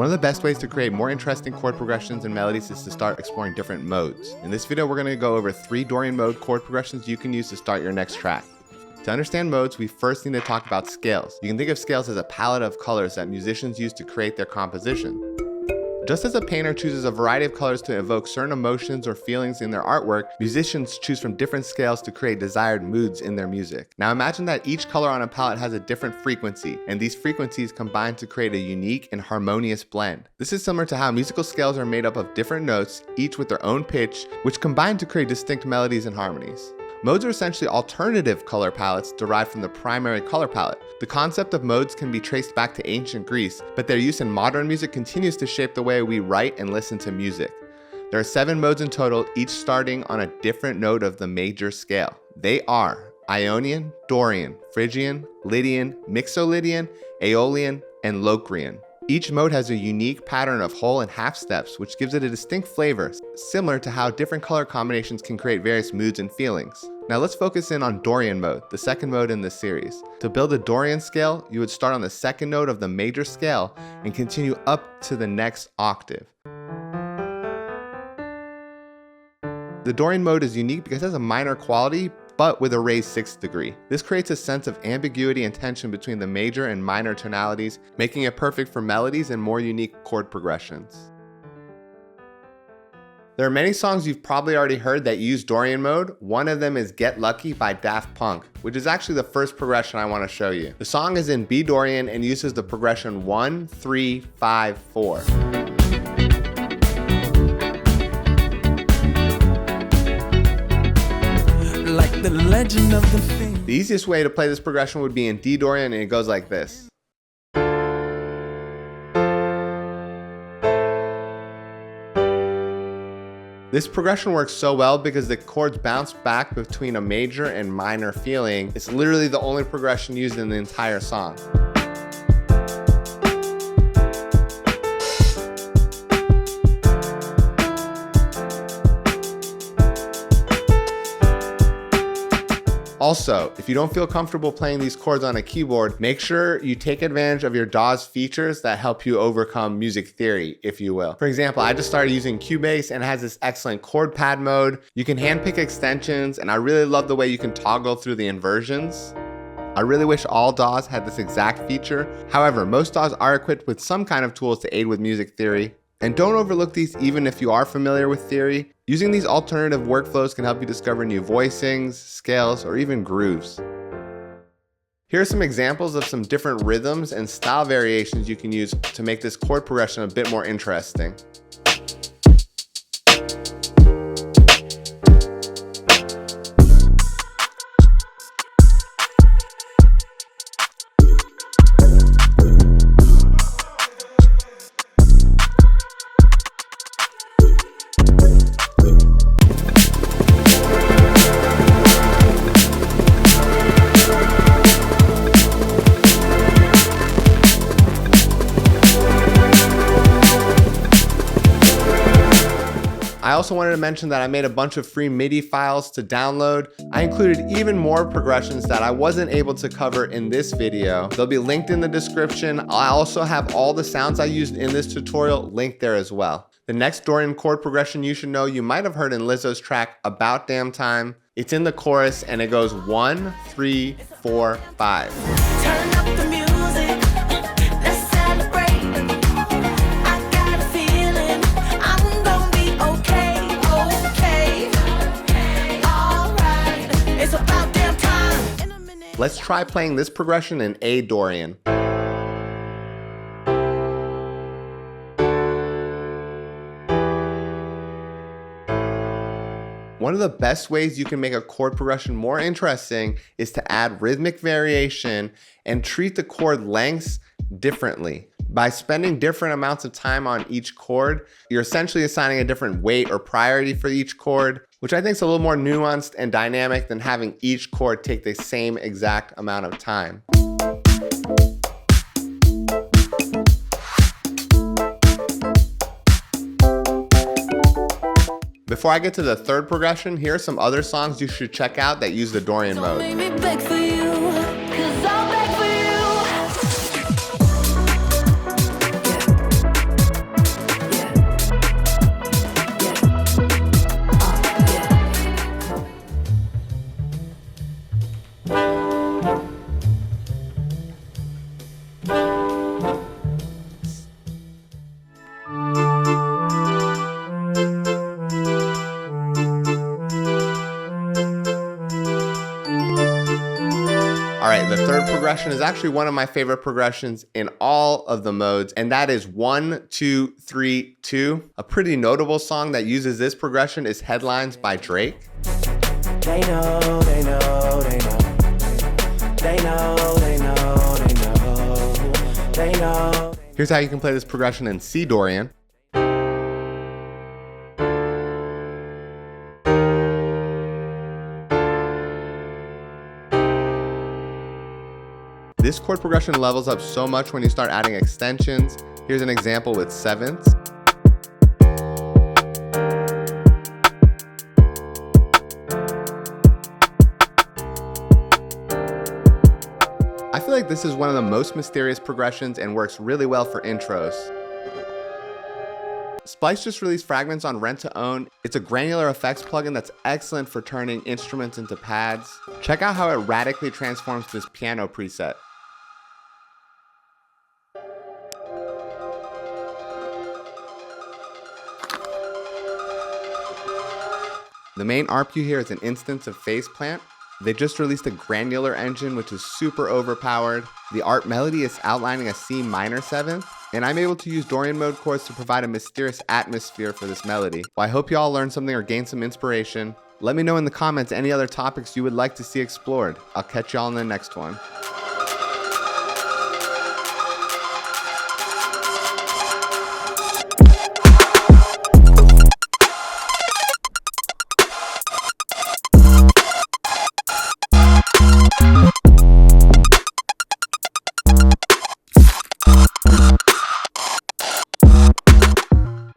One of the best ways to create more interesting chord progressions and melodies is to start exploring different modes. In this video, we're going to go over 3 Dorian mode chord progressions you can use to start your next track. To understand modes, we first need to talk about scales. You can think of scales as a palette of colors that musicians use to create their composition. Just as a painter chooses a variety of colors to evoke certain emotions or feelings in their artwork, musicians choose from different scales to create desired moods in their music. Now imagine that each color on a palette has a different frequency, and these frequencies combine to create a unique and harmonious blend. This is similar to how musical scales are made up of different notes, each with their own pitch, which combine to create distinct melodies and harmonies. Modes are essentially alternative color palettes derived from the primary color palette. The concept of modes can be traced back to ancient Greece, but their use in modern music continues to shape the way we write and listen to music. There are 7 modes in total, each starting on a different note of the major scale. They are Ionian, Dorian, Phrygian, Lydian, Mixolydian, Aeolian, and Locrian. Each mode has a unique pattern of whole and half steps, which gives it a distinct flavor, similar to how different color combinations can create various moods and feelings. Now let's focus in on Dorian mode, the second mode in this series. To build a Dorian scale, you would start on the second note of the major scale and continue up to the next octave. The Dorian mode is unique because it has a minor quality, but with a raised 6th degree. This creates a sense of ambiguity and tension between the major and minor tonalities, making it perfect for melodies and more unique chord progressions. There are many songs you've probably already heard that use Dorian mode. One of them is Get Lucky by Daft Punk, which is actually the first progression I want to show you. The song is in B Dorian and uses the progression 1, 3, 5, 4. Like the legend of the thing. The easiest way to play this progression would be in D Dorian, and it goes like this. This progression works so well because the chords bounce back between a major and minor feeling. It's literally the only progression used in the entire song. Also, if you don't feel comfortable playing these chords on a keyboard, make sure you take advantage of your DAWs features that help you overcome music theory, if you will. For example, I just started using Cubase and it has this excellent chord pad mode. You can handpick extensions, and I really love the way you can toggle through the inversions. I really wish all DAWs had this exact feature. However, most DAWs are equipped with some kind of tools to aid with music theory. And don't overlook these even if you are familiar with theory. Using these alternative workflows can help you discover new voicings, scales, or even grooves. Here are some examples of some different rhythms and style variations you can use to make this chord progression a bit more interesting. I also wanted to mention that I made a bunch of free MIDI files to download. I included even more progressions that I wasn't able to cover in this video. They'll be linked in the description. I also have all the sounds I used in this tutorial linked there as well. The next Dorian chord progression you should know, you might have heard in Lizzo's track About Damn Time. It's in the chorus and it goes 1, 3, 4, 5. Turn up the music, let's celebrate. I got a feeling I'm gonna be okay, alright. It's about damn time. In a minute. Let's try playing this progression in A Dorian. One of the best ways you can make a chord progression more interesting is to add rhythmic variation and treat the chord lengths differently. By spending different amounts of time on each chord, you're essentially assigning a different weight or priority for each chord, which I think is a little more nuanced and dynamic than having each chord take the same exact amount of time. Before I get to the third progression, here are some other songs you should check out that use the Dorian mode. Don't make me beg for you, 'cause I'll beg for you. progression is actually one of my favorite progressions in all of the modes, and that is 1, 2, 3, 2. A pretty notable song that uses this progression is Headlines by Drake. They know, they know, they know. They know, they know, they know. They know. Here's how you can play this progression in C Dorian. This chord progression levels up so much when you start adding extensions. Here's an example with sevenths. I feel like this is one of the most mysterious progressions and works really well for intros. Splice just released Fragments on rent to own. It's a granular effects plugin that's excellent for turning instruments into pads. Check out how it radically transforms this piano preset. The main ARP you hear is an instance of Phase Plant. They just released a granular engine, which is super overpowered. The ARP melody is outlining a C minor 7th, and I'm able to use Dorian mode chords to provide a mysterious atmosphere for this melody. Well, I hope you all learned something or gained some inspiration. Let me know in the comments any other topics you would like to see explored. I'll catch y'all in the next one.